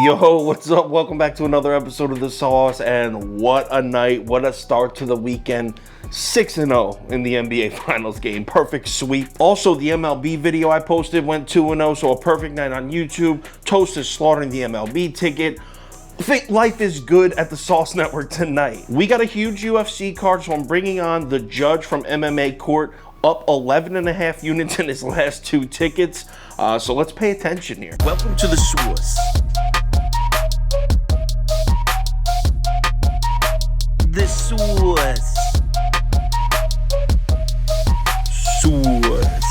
Yo, what's up? Welcome back to another episode of The Sauce, and what a night, what a start to the weekend. 6-0 in the NBA Finals game, perfect sweep. Also, the MLB video I posted went 2-0, so a perfect night on YouTube. Toast is slaughtering the MLB ticket. I think life is good at the Sauce Network tonight. We got a huge UFC card, so I'm bringing on the judge from MMA Court, up 11.5 units in his last 2 tickets. So let's pay attention here. Welcome to the Sauce. The Sauce. Sauce.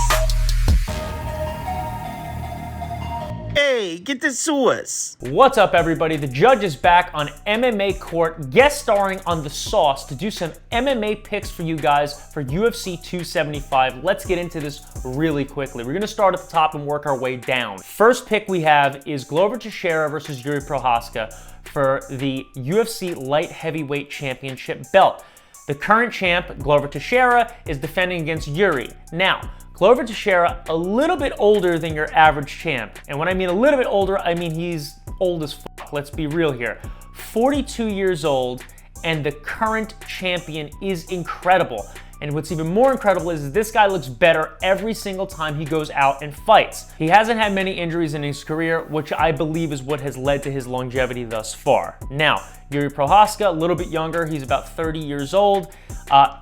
Hey, get the sauce. What's up, everybody? The judge is back on MMA Court, guest starring on The Sauce to do some MMA picks for you guys for UFC 275. Let's get into this really quickly. We're going to start at the top and work our way down. First pick we have is Glover Teixeira versus Jiri Prochazka for the UFC Light Heavyweight Championship belt. The current champ, Glover Teixeira, is defending against Jiri. Now, Glover Teixeira, a little bit older than your average champ. And when I mean a little bit older, I mean he's old as fuck. Let's be real here. 42 years old, and the current champion is incredible. And what's even more incredible is this guy looks better every single time he goes out and fights. He hasn't had many injuries in his career, which I believe is what has led to his longevity thus far. Now, Jiri Prochazka, a little bit younger, he's about 30 years old,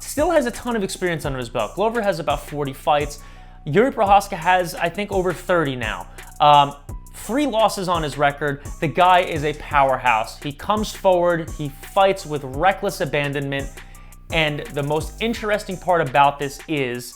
still has a ton of experience under his belt. Glover has about 40 fights. Jiri Prochazka has, I think, over 30 now. 3 losses on his record. The guy is a powerhouse. He comes forward, he fights with reckless abandonment, and the most interesting part about this is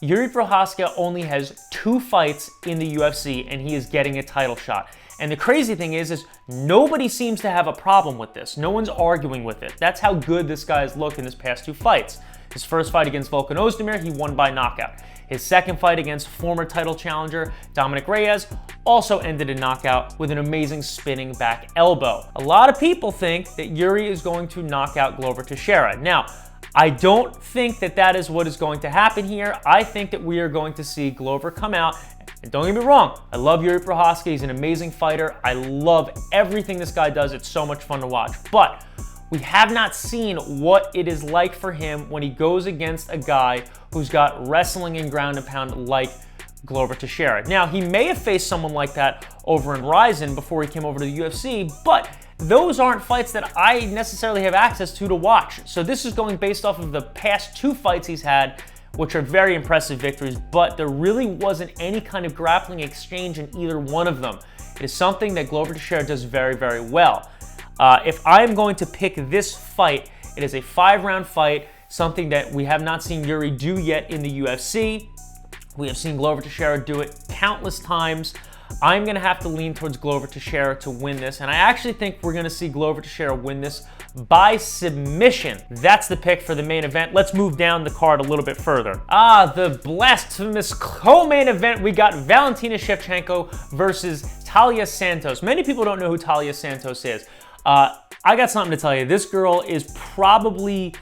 Jiri Prochazka only has 2 fights in the UFC, and he is getting a title shot. And the crazy thing is nobody seems to have a problem with this. No one's arguing with it. That's how good this guy has looked in his past 2 fights. His first fight against Volkan, he won by knockout. His second fight against former title challenger Dominic Reyes also ended in knockout with an amazing spinning back elbow. A lot of people think that Jiri is going to knock out Glover Teixeira. Now, I don't think that that is what is going to happen here. I think that we are going to see Glover come out. And don't get me wrong, I love Jiri Prochazka. He's an amazing fighter. I love everything this guy does. It's so much fun to watch. But we have not seen what it is like for him when he goes against a guy who's got wrestling and ground and pound like Glover Teixeira. Now, he may have faced someone like that over in Ryzen before he came over to the UFC, but those aren't fights that I necessarily have access to watch. So this is going based off of the past 2 fights he's had, which are very impressive victories, but there really wasn't any kind of grappling exchange in either one of them. It is something that Glover Teixeira does very, very well. If I am going to pick this fight, it is a 5-round fight, something that we have not seen Jiri do yet in the UFC. We have seen Glover Teixeira do it countless times. I'm going to have to lean towards Glover Teixeira to win this, and I actually think we're going to see Glover Teixeira win this by submission. That's the pick for the main event. Let's move down the card a little bit further. The blasphemous co-main event, we got Valentina Shevchenko versus Taila Santos. Many people don't know who Taila Santos is. I got something to tell you. This girl is probably,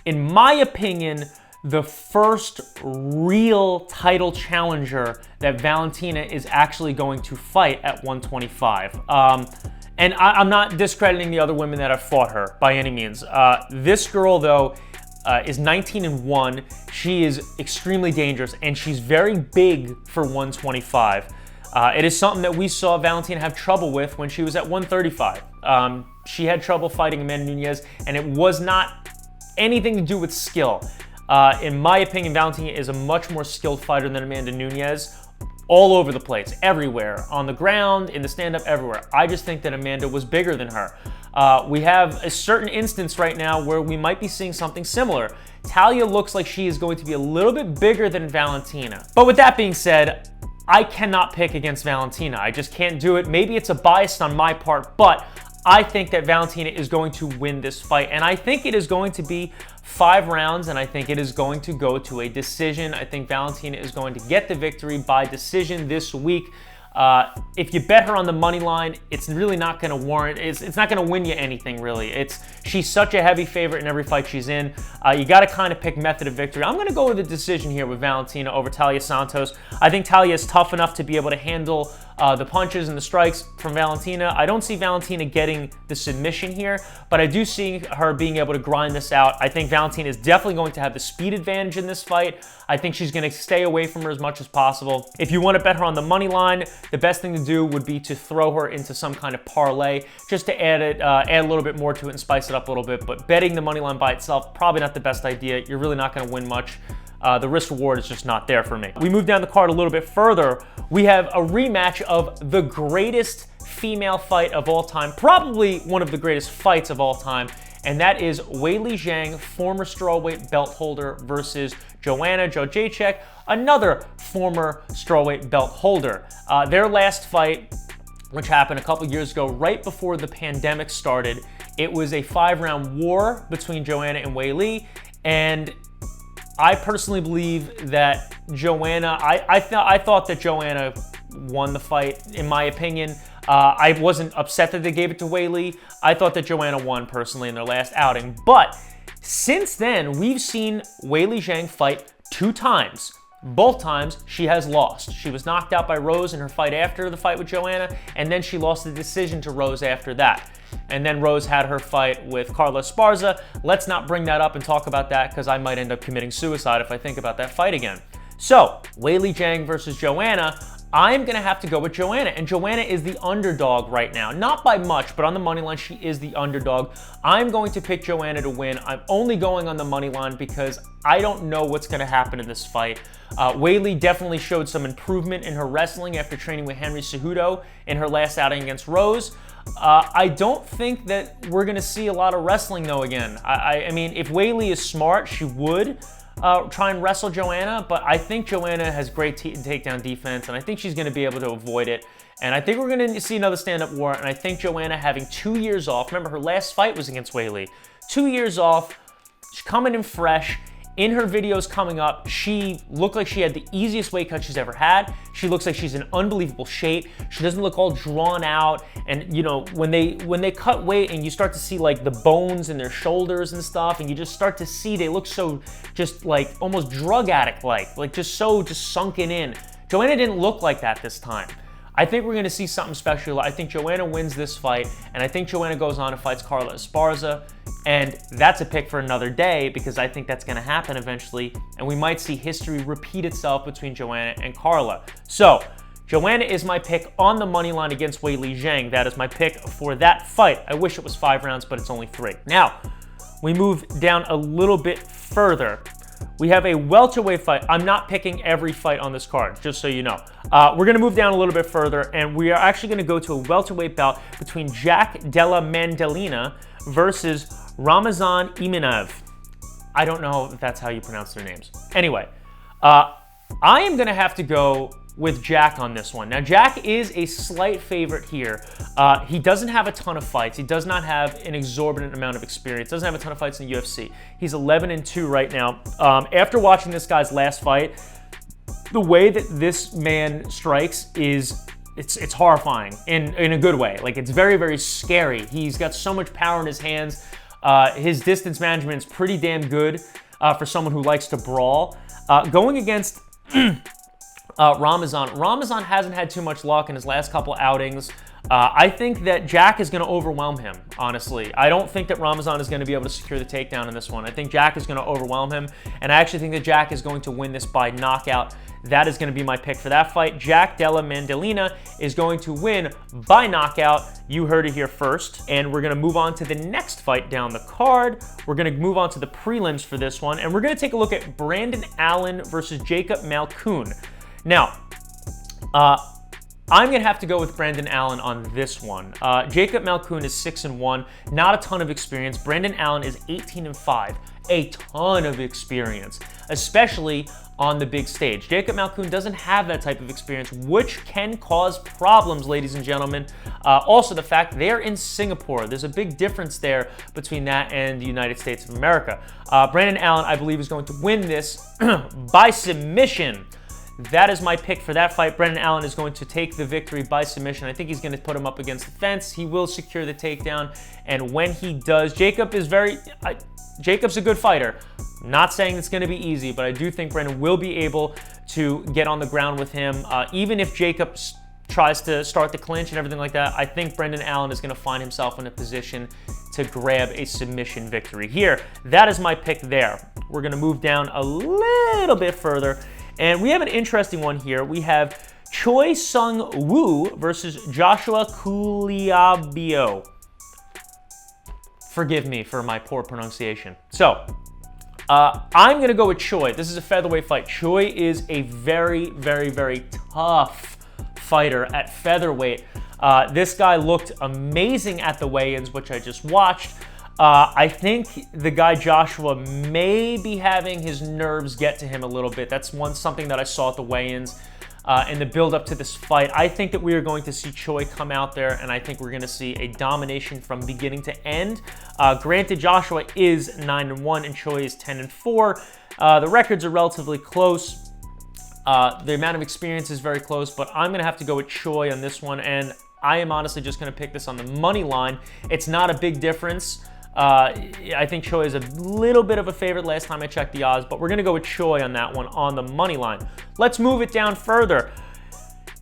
in my opinion, the first real title challenger that Valentina is actually going to fight at 125. And I'm not discrediting the other women that have fought her by any means. This girl, though, is 19-1. She is extremely dangerous, and she's very big for 125. It is something that we saw Valentina have trouble with when she was at 135. She had trouble fighting Amanda Nunes, and it was not anything to do with skill. In my opinion, Valentina is a much more skilled fighter than Amanda Nunes, all over the place, everywhere, on the ground, in the stand-up, everywhere. I just think that Amanda was bigger than her. We have a certain instance right now where we might be seeing something similar. Taila looks like she is going to be a little bit bigger than Valentina. But with that being said, I cannot pick against Valentina. I just can't do it. Maybe it's a bias on my part, but I think that Valentina is going to win this fight, and I think it is going to be 5 rounds, and I think it is going to go to a decision. I think Valentina is going to get the victory by decision this week. If you bet her on the money line, it's really not going to warrant, it's not going to win you anything, really. She's such a heavy favorite in every fight she's in. You got to kind of pick method of victory. I'm going to go with a decision here with Valentina over Taila Santos. I think Taila is tough enough to be able to handle the punches and the strikes from Valentina. I don't see Valentina getting the submission here, but I do see her being able to grind this out. I think Valentina is definitely going to have the speed advantage in this fight. I think she's going to stay away from her as much as possible. If you want to bet her on the money line, the best thing to do would be to throw her into some kind of parlay just to add a little bit more to it and spice it up a little bit. But betting the money line by itself, probably not the best idea. You're really not going to win much. The risk reward is just not there for me. We move down the card a little bit further. We have a rematch of the greatest female fight of all time, probably one of the greatest fights of all time, and that is Weili Zhang, former strawweight belt holder, versus Joanna Jędrzejczyk, another former strawweight belt holder. Their last fight, which happened a couple years ago, right before the pandemic started, it was a 5-round war between Joanna and Weili, and I personally believe that Joanna, I thought that Joanna won the fight, in my opinion. I wasn't upset that they gave it to Weili. I thought that Joanna won personally in their last outing. But since then, we've seen Weili Zhang fight 2 times. Both times, she has lost. She was knocked out by Rose in her fight after the fight with Joanna, and then she lost the decision to Rose after that. And then Rose had her fight with Carla Esparza. Let's not bring that up and talk about that, because I might end up committing suicide if I think about that fight again. So, Weili Zhang versus Joanna, I'm going to have to go with Joanna. And Joanna is the underdog right now. Not by much, but on the money line, she is the underdog. I'm going to pick Joanna to win. I'm only going on the money line because I don't know what's going to happen in this fight. Weili definitely showed some improvement in her wrestling after training with Henry Cejudo in her last outing against Rose. I don't think that we're going to see a lot of wrestling, though, again. I mean, if Weili is smart, she would try and wrestle Joanna, but I think Joanna has great takedown defense, and I think she's going to be able to avoid it. And I think we're going to see another stand-up war, and I think Joanna having 2 years off. Remember, her last fight was against Weili. 2 years off, she's coming in fresh. In her videos coming up, she looked like she had the easiest weight cut she's ever had. She looks like she's in unbelievable shape. She doesn't look all drawn out. And you know, when they cut weight and you start to see like the bones in their shoulders and stuff, and you just start to see they look so just like almost drug addict-like just sunken in. Joanna didn't look like that this time. I think we're going to see something special. I think Joanna wins this fight, and I think Joanna goes on and fights Carla Esparza, and that's a pick for another day because I think that's going to happen eventually, and we might see history repeat itself between Joanna and Carla. So, Joanna is my pick on the money line against Weili Zhang. That is my pick for that fight. I wish it was 5 rounds, but it's only 3. Now, we move down a little bit further. We have a welterweight fight. I'm not picking every fight on this card, just so you know. We're going to move down a little bit further, and we are actually going to go to a welterweight bout between Jack Della Maddalena versus Ramazan Imanov. I don't know if that's how you pronounce their names. Anyway, I am going to have to go with Jack on this one. Now, Jack is a slight favorite here. He doesn't have a ton of fights. He does not have an exorbitant amount of experience. Doesn't have a ton of fights in the UFC. He's 11-2 right now. After watching this guy's last fight, the way that this man strikes is it's horrifying in a good way. Like, it's very, very scary. He's got so much power in his hands. His distance management is pretty damn good for someone who likes to brawl. Going against Ramazan hasn't had too much luck in his last couple outings. I think that Jack is going to overwhelm him, honestly. I don't think that Ramazan is going to be able to secure the takedown in this one. I think Jack is going to overwhelm him, and I actually think that Jack is going to win this by knockout. That is going to be my pick for that fight. Jack Della Maddalena is going to win by knockout. You heard it here first. And we're going to move on to the next fight down the card. We're going to move on to the prelims for this one, and we're going to take a look at Brandon Allen versus Jacob Malculm. Now, I'm going to have to go with Brandon Allen on this one. Jacob Malculm is 6-1, not a ton of experience. Brandon Allen is 18-5, a ton of experience, especially on the big stage. Jacob Malculm doesn't have that type of experience, which can cause problems, ladies and gentlemen. Also, the fact they're in Singapore. There's a big difference there between that and the United States of America. Brandon Allen, I believe, is going to win this by submission. That is my pick for that fight. Brandon Allen is going to take the victory by submission. I think he's going to put him up against the fence. He will secure the takedown. And when he does, Jacob's a good fighter. Not saying it's going to be easy, but I do think Brandon will be able to get on the ground with him. Even if Jacob tries to start the clinch and everything like that, I think Brendan Allen is going to find himself in a position to grab a submission victory here. That is my pick there. We're going to move down a little bit further, and we have an interesting one here. We have Choi Sung-woo versus Joshua Cooliabio. Forgive me for my poor pronunciation. So, I'm going to go with Choi. This is a featherweight fight. Choi is a very, very, very tough fighter at featherweight. This guy looked amazing at the weigh-ins, which I just watched. I think the guy Joshua may be having his nerves get to him a little bit. That's something that I saw at the weigh-ins. In the build up to this fight, I think that we are going to see Choi come out there, and I think we're going to see a domination from beginning to end. Granted, Joshua is 9-1 and Choi is 10-4. The records are relatively close. The amount of experience is very close, but I'm going to have to go with Choi on this one, and I am honestly just going to pick this on the money line. It's not a big difference. I think Choi is a little bit of a favorite last time I checked the odds, but we're going to go with Choi on that one on the money line. Let's move it down further.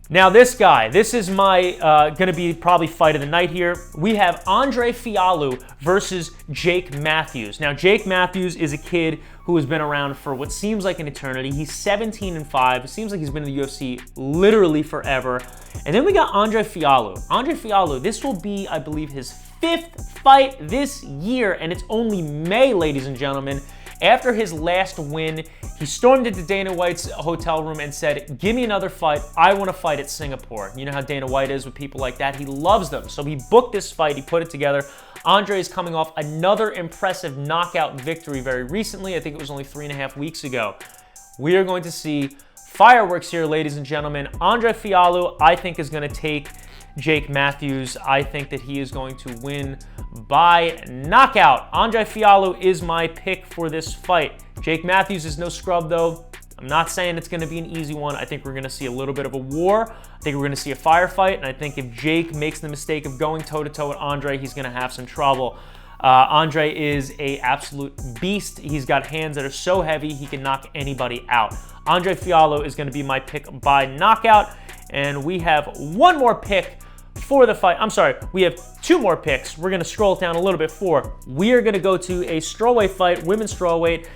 Now this guy, this is my going to be probably fight of the night here. We have Andre Fialu versus Jake Matthews. Now Jake Matthews is a kid who has been around for what seems like an eternity. He's 17-5. It seems like he's been in the UFC literally forever. And then we got Andre Fialu. Andre Fialu, this will be, I believe, his 5th fight this year, and it's only May, ladies and gentlemen. After his last win, he stormed into Dana White's hotel room and said, give me another fight. I want to fight at Singapore. You know how Dana White is with people like that. He loves them. So he booked this fight. He put it together. Andre is coming off another impressive knockout victory very recently. I think it was only 3.5 weeks ago. We are going to see fireworks here, ladies and gentlemen. Andre Fialu, I think, is going to take Jake Matthews. I think that he is going to win by knockout. Andre Fialu is my pick for this fight. Jake Matthews is no scrub, though. I'm not saying it's going to be an easy one. I think we're going to see a little bit of a war. I think we're going to see a firefight, and I think if Jake makes the mistake of going toe-to-toe with Andre, he's going to have some trouble. Andre is an absolute beast. He's got hands that are so heavy, he can knock anybody out. Andre Fialu is going to be my pick by knockout, and we have one more pick for the fight. I'm sorry, we have 2 more picks. We're going to scroll down a little bit for. We are going to go to a strawweight fight, women's strawweight,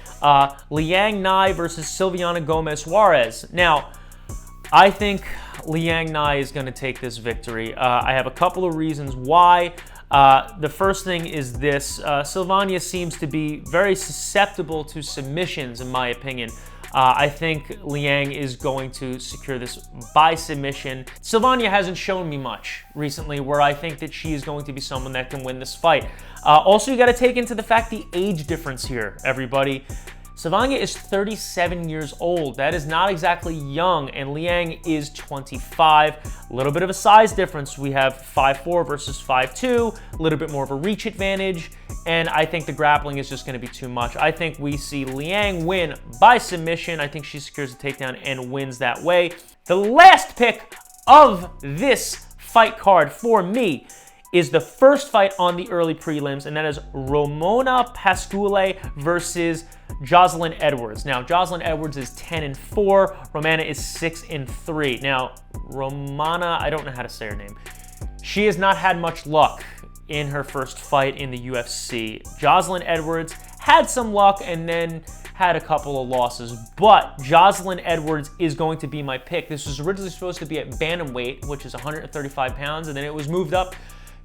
Liang Nai versus Silviana Gomez Juarez. Now, I think Liang Nai is going to take this victory. I have a couple of reasons why. The first thing is this. Silvania seems to be very susceptible to submissions, in my opinion. I think Liang is going to secure this by submission. Silvania hasn't shown me much recently where I think that she is going to be someone that can win this fight. Also, you got to take into the fact the age difference here, everybody. Silvania is 37 years old. That is not exactly young, and Liang is 25. A little bit of a size difference. We have 5'4" versus 5'2", a little bit more of a reach advantage, and I think the grappling is just going to be too much. I think we see Liang win by submission. I think she secures a takedown and wins that way. The last pick of this fight card for me is the first fight on the early prelims, and that is Romana Pascule versus Jocelyn Edwards. Now, Jocelyn Edwards is 10-4. Romana is 6-3. Now, Romana, I don't know how to say her name. She has not had much luck in her first fight in the UFC. Jocelyn Edwards had some luck and then had a couple of losses, but Jocelyn Edwards is going to be my pick. This was originally supposed to be at bantamweight, which is 135 pounds, and then it was moved up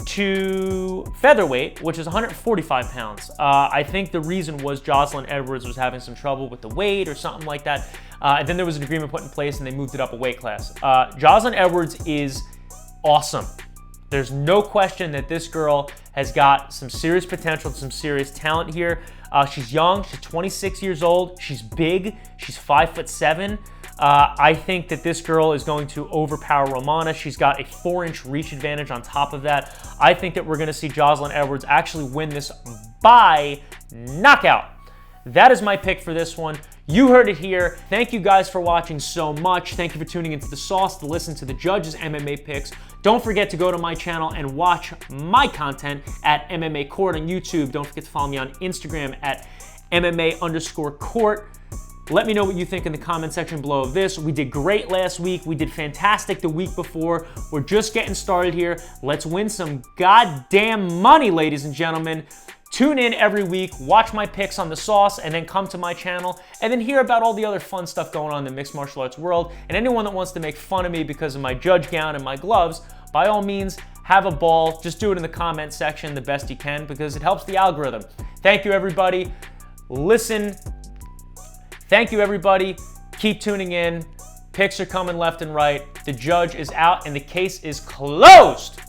to featherweight, which is 145 pounds. I think the reason was Jocelyn Edwards was having some trouble with the weight or something like that. And then there was an agreement put in place and they moved it up a weight class. Jocelyn Edwards is awesome. There's no question that this girl has got some serious potential, some serious talent here. She's young, she's 26 years old, she's big, she's 5'7". I think that this girl is going to overpower Romana. She's got a 4-inch reach advantage on top of that. I think that we're going to see Jocelyn Edwards actually win this by knockout. That is my pick for this one. You heard it here. Thank you guys for watching so much. Thank you for tuning into The Sauce to listen to the judges' MMA picks. Don't forget to go to my channel and watch my content at MMA Court on YouTube. Don't forget to follow me on Instagram at MMA_Court. Let me know what you think in the comment section below of this. We did great last week. We did fantastic the week before. We're just getting started here. Let's win some goddamn money, ladies and gentlemen. Tune in every week, watch my picks on the sauce, and then come to my channel, and then hear about all the other fun stuff going on in the mixed martial arts world. And anyone that wants to make fun of me because of my judge gown and my gloves, by all means, have a ball. Just do it in the comment section the best you can because it helps the algorithm. Thank you, everybody. Thank you, everybody. Keep tuning in. Picks are coming left and right. The judge is out and the case is closed.